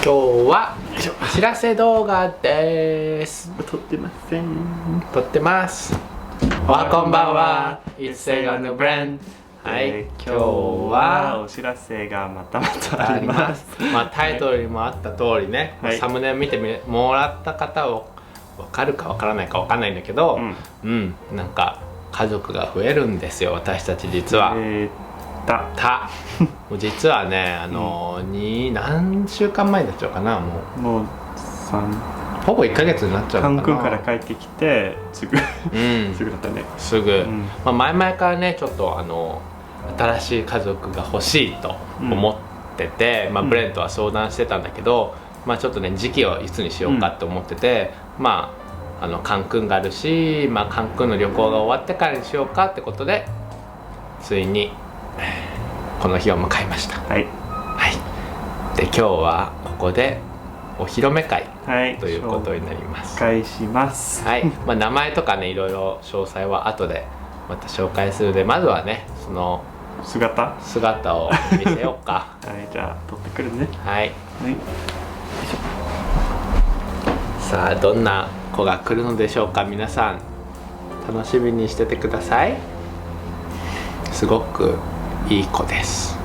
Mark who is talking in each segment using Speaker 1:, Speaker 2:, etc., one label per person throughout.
Speaker 1: 今日はお知らせ動画です。
Speaker 2: 撮ってません。
Speaker 1: 撮ってます。おはこんばんは。It's Sega on the Brand。はい、今日は
Speaker 2: お知らせがまたあります。
Speaker 1: タイトルにもあった通りね、
Speaker 2: はい、
Speaker 1: サムネを見てもらった方を分かるか分からないか分かんないんだけど、なんか家族が増えるんですよ、私たち実は。実はね、何週間前になっちゃうかな、もうほぼ1ヶ月になっちゃうかな。
Speaker 2: カンクンから帰ってきてすぐだったね。
Speaker 1: すぐ、前々からねちょっと新しい家族が欲しいと思ってて、ブレンとは相談してたんだけど、ちょっとね時期をいつにしようかって思ってて、カンクンがあるし、カンクンの旅行が終わってからにしようかってことで、ついにこの日を迎えました。はい、で今日はここでお披露目会ということになります。
Speaker 2: 紹介します。
Speaker 1: 名前とかねいろいろ詳細は後でまた紹介するので、まずはねその姿を見せようか。
Speaker 2: じゃあ撮ってくるね。
Speaker 1: さあどんな子が来るのでしょうか。皆さん楽しみにしててください。すごくいい子です。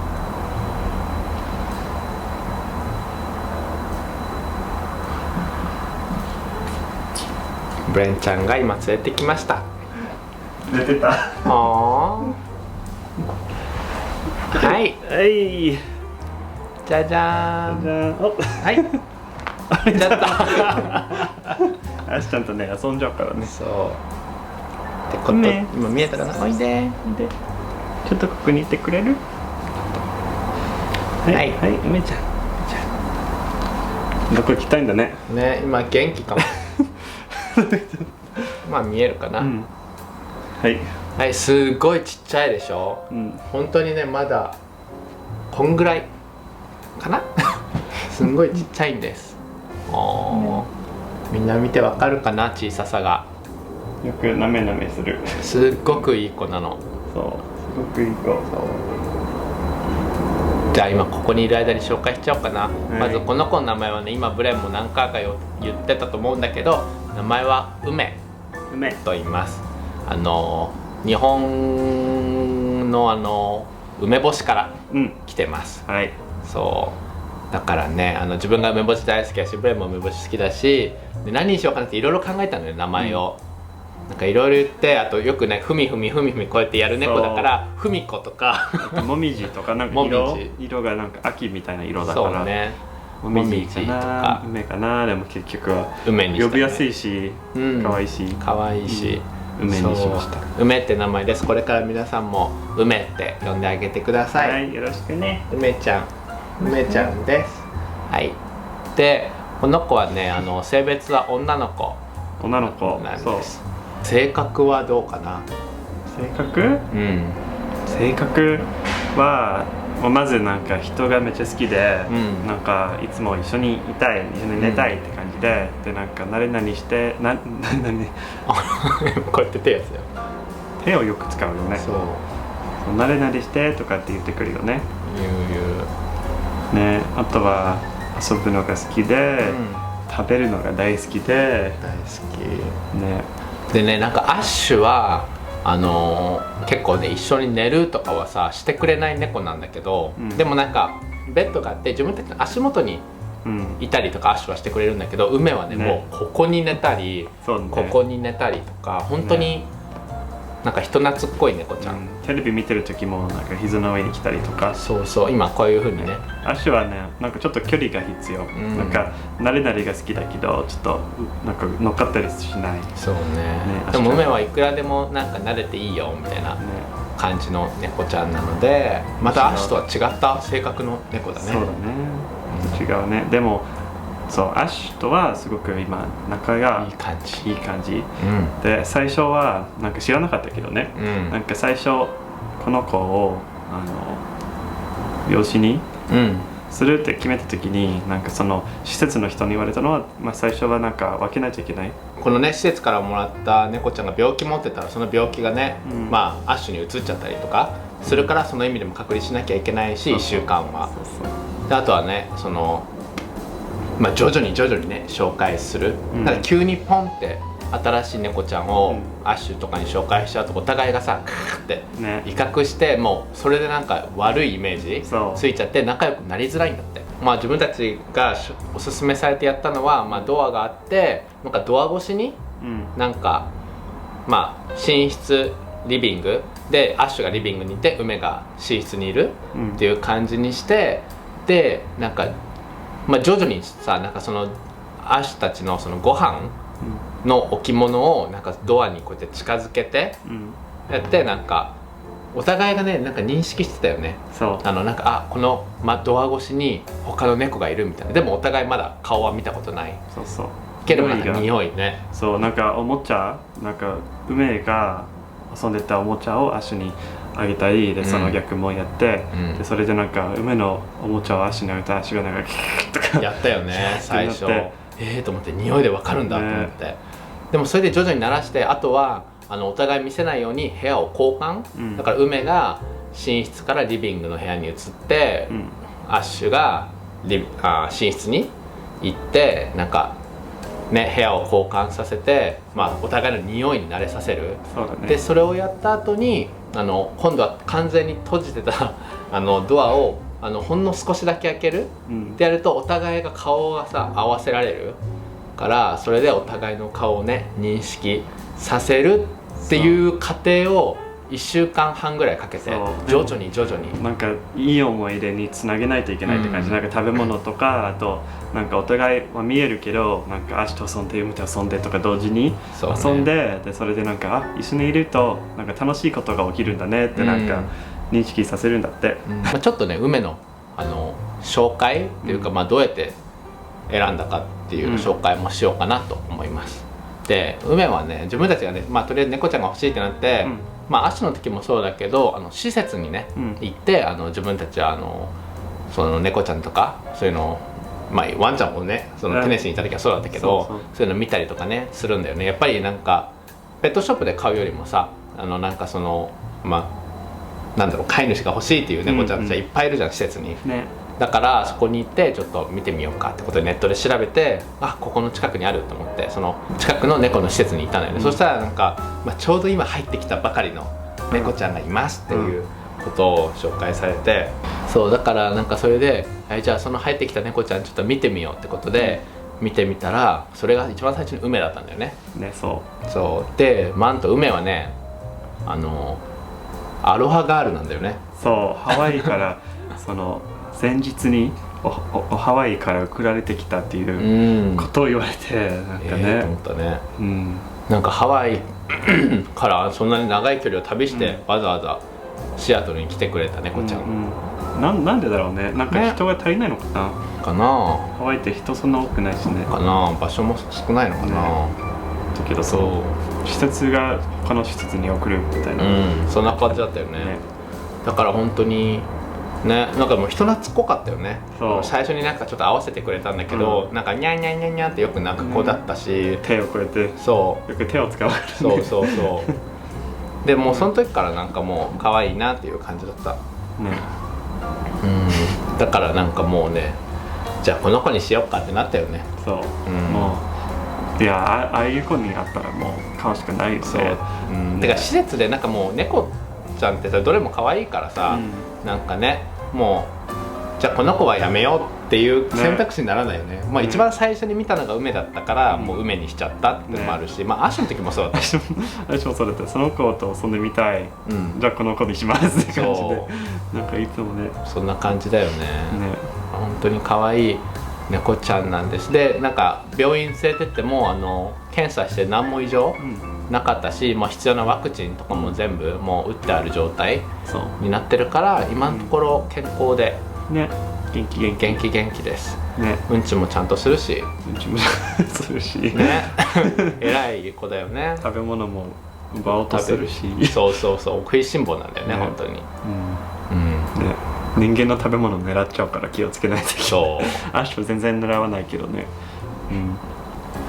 Speaker 1: ブレンちゃんが今連れてきました。
Speaker 2: 寝てた。
Speaker 1: はい、じゃじゃーん。はい、ちゃった。
Speaker 2: あしちゃんとね遊んじゃうからね。
Speaker 1: そうってこと、今見えたかな。おいで
Speaker 2: ちょっとここにいてくれる？梅ちゃんどこ行きたいんだね。
Speaker 1: 今元気かも。見えるかな。すごいちっちゃいでしょ。本当にねまだこんぐらいかな。すんごいちっちゃいんです。みんな見てわかるかな、小ささが。
Speaker 2: よくなめなめする。
Speaker 1: すっごくいい子なの。
Speaker 2: すごくいい子。
Speaker 1: じゃあ今ここにいる間に紹介しちゃおうかな。まずこの子の名前はね、今ブレンも何回か言ってたと思うんだけど、名前は梅と言います。日本の梅干しから来てます。そうだからね、自分が梅干し大好きだし、ブレンも梅干し好きだし、で何にしようかなっていろいろ考えたのよ、名前を。なんかいろいろ言って、あとよくねふみふみこうやってやる猫だからふみことか
Speaker 2: もみじとか、なんか色がなんか秋みたいな色だから、
Speaker 1: そうね、
Speaker 2: もみじとか梅かな。でも結局は
Speaker 1: 梅にしたね。
Speaker 2: 呼びやすいし可愛いし梅にしました。
Speaker 1: 梅って名前です。これから皆さんも梅って呼んであげてください。
Speaker 2: よろしくね。
Speaker 1: 梅ちゃんです。でこの子はね性別は女の子なんです。性格はどうかな。
Speaker 2: 性格はまずなんか人がめっちゃ好きで、なんかいつも一緒にいたい、一緒に寝たいって感じで、なんか何々してこ
Speaker 1: うやって手やつよ。
Speaker 2: 手をよく使うよね。何々してとかって言ってくるよね。あとは遊ぶのが好きで、食べるのが大好きで。でね、なんかアッシュは結構ね一緒に寝るとかはさしてくれない猫なんだけど、でもなんかベッドがあって自分たちの足元にいたりとかアッシュはしてくれるんだけど、梅はねもうここに寝たり、ここに寝たりとか、本当になんか人懐っこい猫ちゃん。テレビ見てる時もなんか膝の上に来たりとか。
Speaker 1: 今こういう風にね。
Speaker 2: アッシュはねなんかちょっと距離が必要。なんか慣れが好きだけどちょっとなんか乗っかったりしない。
Speaker 1: でも梅はいくらでもなんか慣れていいよみたいな感じの猫ちゃんなので、またアッシュとは違った性格の猫だね。
Speaker 2: 違うね。でもアッシュとはすごく今仲がいい感じ、で最初はなんか知らなかったけどね、なんか最初この子を養子にするって決めた時に、なんかその施設の人に言われたのは、最初はなんか分けないといけない。
Speaker 1: このね施設からもらった猫ちゃんが病気持ってたら、その病気がね、アッシュに移っちゃったりとかするから、その意味でも隔離しなきゃいけないし、1週間は。であとはね
Speaker 2: まあ、徐々にね紹介する、だから急にポンって新しい猫ちゃんをアッシュとかに紹介しちゃうとお互いがさクーって威嚇して、もうそれでなんか悪いイメージついちゃって仲良くなりづらいんだって。まあ自分たちがおすすめされてやったのは、まあ、ドアがあってなんかドア越しになんか、まあ寝室リビングでアッシュがリビングにいて梅が寝室にいるっていう感じにして、でなんか、まあ、徐々にさなんかそのアッシュたちのそのご飯の置物をなんかドアにこうやって近づけてやって、なんかお互いがねなんか認識してたよね。なんかこの、ま、ドア越しに他の猫がいるみたいな。でもお互いまだ顔は見たことないけど、なんか匂いね。
Speaker 3: そうなんかおもちゃなんか梅が遊んでたおもちゃをアッシュにあげたりで、その逆もやって、でそれでなんか梅のおもちゃをアッシュにあげたらアッシュがなんかキーッとか
Speaker 2: やったよね最初。と思って匂いでわかるんだと思って、でもそれで徐々に慣らして、あとはお互い見せないように部屋を交換、だから梅が寝室からリビングの部屋に移って、アッシュが寝室に行ってなんかね部屋を交換させて、まあ、お互いの匂いに慣れさせる。でそれをやった後に今度は完全に閉じてたドアをほんの少しだけ開ける、ってやるとお互いが顔がさ合わせられるから、それでお互いの顔をね認識させるっていう過程を1週間半ぐらいかけて徐々に
Speaker 3: なんかいい思い出につなげないといけないって感じ、なんか食べ物とかあとなんかお互いは見えるけどなんかアッシュと遊んで梅と遊んでとか同時に遊んで、でそれでなんか一緒にいるとなんか楽しいことが起きるんだねってなんか認識させるんだって、
Speaker 2: まあ、ちょっとね梅の紹介っていうか、まあ、どうやって選んだかっていう紹介もしようかなと思います。で梅はね自分たちがね、まあ、とりあえず猫ちゃんが欲しいってなって、まあアッシュの時もそうだけど施設にね、行って自分たちはその猫ちゃんとかそういうのを、まあ、ワンちゃんもねそのテネシーにいた時はそうだったけど、そういうの見たりとかねするんだよね。やっぱりなんかペットショップで買うよりもさなんかそのまあなんだろう飼い主が欲しいっていう猫ちゃんたちはいっぱいいるじゃん、施設に、だからそこに行ってちょっと見てみようかってことでネットで調べて、ここの近くにあると思ってその近くの猫の施設に行ったのよね。そしたらなんか、まあ、ちょうど今入ってきたばかりの猫ちゃんがいますっていうことを紹介されて、そうだからなんかそれでじゃあその入ってきた猫ちゃんちょっと見てみようってことで、見てみたらそれが一番最初に梅だったんだよね。そうでマンと梅はねアロハガールなんだよね。
Speaker 3: そうハワイからその前日にハワイから送られてきたっていうことを言われて、なんかね、
Speaker 2: と思ったね、なんかハワイからそんなに長い距離を旅してわざわざシアトルに来てくれた猫ちゃん、
Speaker 3: なんでだろうね。なんか人が足りないのかな、ハワイって人そんな多くないしね、
Speaker 2: 場所も少ないのかな、
Speaker 3: だけどそう施設が他の施設に送るみたいな、
Speaker 2: そんな感じだったよね。だから本当にね、なんかもう人懐っこかったよね。最初になんかちょっと合わせてくれたんだけど、なんかニャンニャンニャンニャンってよくなんか子だったし、
Speaker 3: 手をこうやってよく手を使うから
Speaker 2: ね。そうでもうその時からなんかもう可愛いなっていう感じだったね。だからなんかもうね、じゃあこの子にしようかってなったよね。
Speaker 3: もういやああいう子に会ったらもう買うしかないよね。
Speaker 2: てか施設でなんかもう猫ちゃんってさどれも可愛いからさ、なんかねもうじゃあこの子はやめようっていう選択肢にならないよね。まあ一番最初に見たのが梅だったからもう梅にしちゃったっていうのもあるし、まあアッシュの時もそうだったし
Speaker 3: 私もそうだった。その子と遊んでみたい、じゃあこの子にしますって感じで、なんかいつもね
Speaker 2: そんな感じだよね。本当に可愛い猫ちゃんなんです。でなんか病院連れてっても検査して何も異常なかったし、必要なワクチンとかも全部もう打ってある状態になってるから今のところ健康で、元気です、うんちもちゃんとするし、偉い子だよね。
Speaker 3: 食べ物も奪おうとするし、
Speaker 2: そう食いしん坊なんだよね本当に。
Speaker 3: 人間の食べ物狙っちゃうから気をつけないといけない。アッシュは全然狙わないけどね。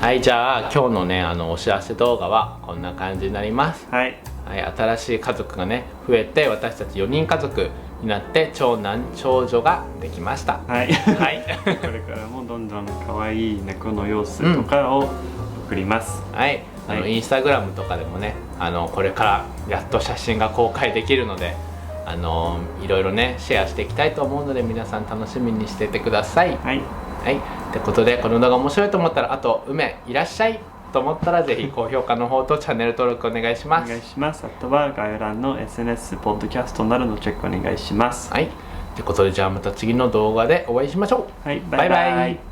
Speaker 2: はい、じゃあ今日のねお知らせ動画はこんな感じになります。新しい家族がね増えて私たち4人家族
Speaker 1: になって長男長女ができました。
Speaker 3: はい、はい、これからもどんどん可愛い猫の様子とかを送ります。
Speaker 1: はい、インスタグラムとかでもね、これからやっと写真が公開できるので、いろいろねシェアしていきたいと思うので、皆さん楽しみにしててください。
Speaker 3: はい、
Speaker 1: はい、ってことで、この動画面白いと思ったら、あと梅いらっしゃいと思ったら、ぜひ高評価の方とチャンネル登録お願いします。
Speaker 3: お願いします。あとは概要欄の SNS ポッドキャストなどのチェックお願いします。
Speaker 1: はい、ってことで、じゃあまた次の動画でお会いしましょう。
Speaker 3: はい、バイバイ。